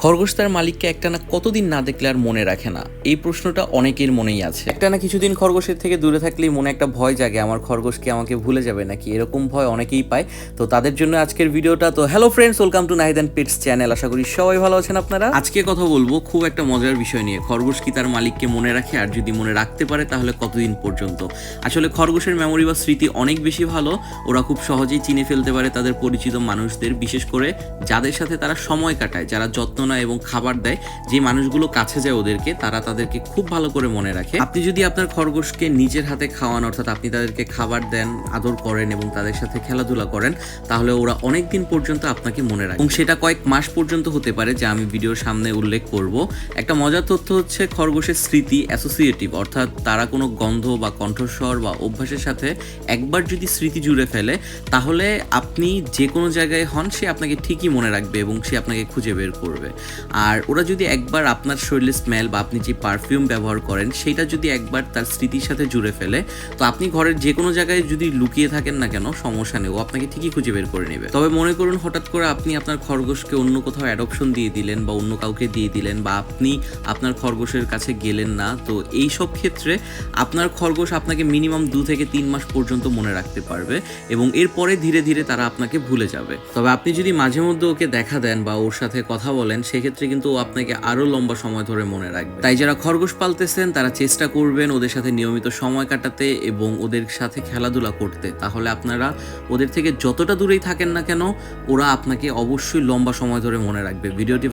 খরগোশ তার মালিককে একটানা কতদিন না দেখলে আর মনে রাখে না, এই প্রশ্নটা অনেকের মনেই আছে। একটানা কিছুদিন খরগোশের থেকে দূরে থাকলেই মনে একটা ভয় জাগে, আমার খরগোশকে আমাকে ভুলে যাবে নাকি, এরকম ভয় অনেকেই পায়। তো তাদের জন্য আজকের ভিডিওটা। তো hello friends, welcome to Nahid and pets channel. আশা করি সবাই ভালো আছেন আপনারা। আজকে কথা বলবো খুব একটা মজার বিষয় নিয়ে, খরগোশ কি তার মালিককে মনে রাখে, আর যদি মনে রাখতে পারে তাহলে কতদিন পর্যন্ত। আসলে খরগোশের মেমোরি বা স্মৃতি অনেক বেশি ভালো, ওরা খুব সহজেই চিনে ফেলতে পারে তাদের পরিচিত মানুষদের, বিশেষ করে যাদের সাথে তারা সময় কাটায়, যারা যত্ন নেয় এবং খাবার দেয়, যে মানুষগুলো কাছে যায় ওদেরকে, তারা তাদেরকে খুব ভালো করে মনে রাখে। আপনি যদি আপনার খরগোশকে নিজের হাতে খাওয়ান, অর্থাৎ আপনি তাদেরকে খাবার দেন, আদর করেন এবং তাদের সাথে খেলাধুলা করেন, তাহলে ওরা অনেক দিন পর্যন্ত আপনাকে মনে রাখে, এবং সেটা কয়েক মাস পর্যন্ত হতে পারে, যা আমি ভিডিওর সামনে উল্লেখ করব। একটা মজার তথ্য হচ্ছে, খরগোশের স্মৃতি অ্যাসোসিয়েটিভ, অর্থাৎ তারা কোনো গন্ধ বা কণ্ঠস্বর বা অভ্যাসের সাথে একবার যদি স্মৃতি জুড়ে ফেলে, তাহলে আপনি যে কোনো জায়গায় হন, সে আপনাকে ঠিকই মনে রাখবে এবং সে আপনাকে খুঁজে বের করবে। আর ওরা যদি একবার আপনার শরীরের স্মেল বা আপনি যে পারফিউম ব্যবহার করেন, সেটা যদি একবার তার স্মৃতির সাথে জুড়ে ফেলে, তো আপনি ঘরের যে কোনো জায়গায় যদি লুকিয়ে থাকেন না কেন, সমস্যা নেই, ও আপনাকে ঠিকই খুঁজে বের করে নেবে। তবে মনে করুন হঠাৎ করে আপনি আপনার খরগোশকে অন্য কোথাও অ্যাডপশন দিয়ে দিলেন বা অন্য কাউকে দিয়ে দিলেন, বা আপনি আপনার খরগোশের কাছে গেলেন না, তো এই সব ক্ষেত্রে আপনার খরগোশ আপনাকে মিনিমাম 2 থেকে 3 মাস পর্যন্ত মনে রাখতে পারবে, এবং এরপরে ধীরে ধীরে তারা আপনাকে ভুলে যাবে। তবে আপনি যদি মাঝে মধ্যে ওকে দেখা দেন বা ওর সাথে কথা বলেন, সেক্ষেত্রে কিন্তু ও আপনাকে আরো লম্বা সময় ধরে মনে রাখবে। তাই যারা খরগোশ পালতেছেন, তারা চেষ্টা করবেন ওদের সাথে নিয়মিত সময় কাটাতে এবং ওদের সাথে খেলাধুলা করতে, তাহলে আপনারা ওদের থেকে যতটা দূরেই থাকেন না কেন, ওরা আপনাকে অবশ্যই লম্বা সময় ধরে মনে রাখবে। ভিডিওটি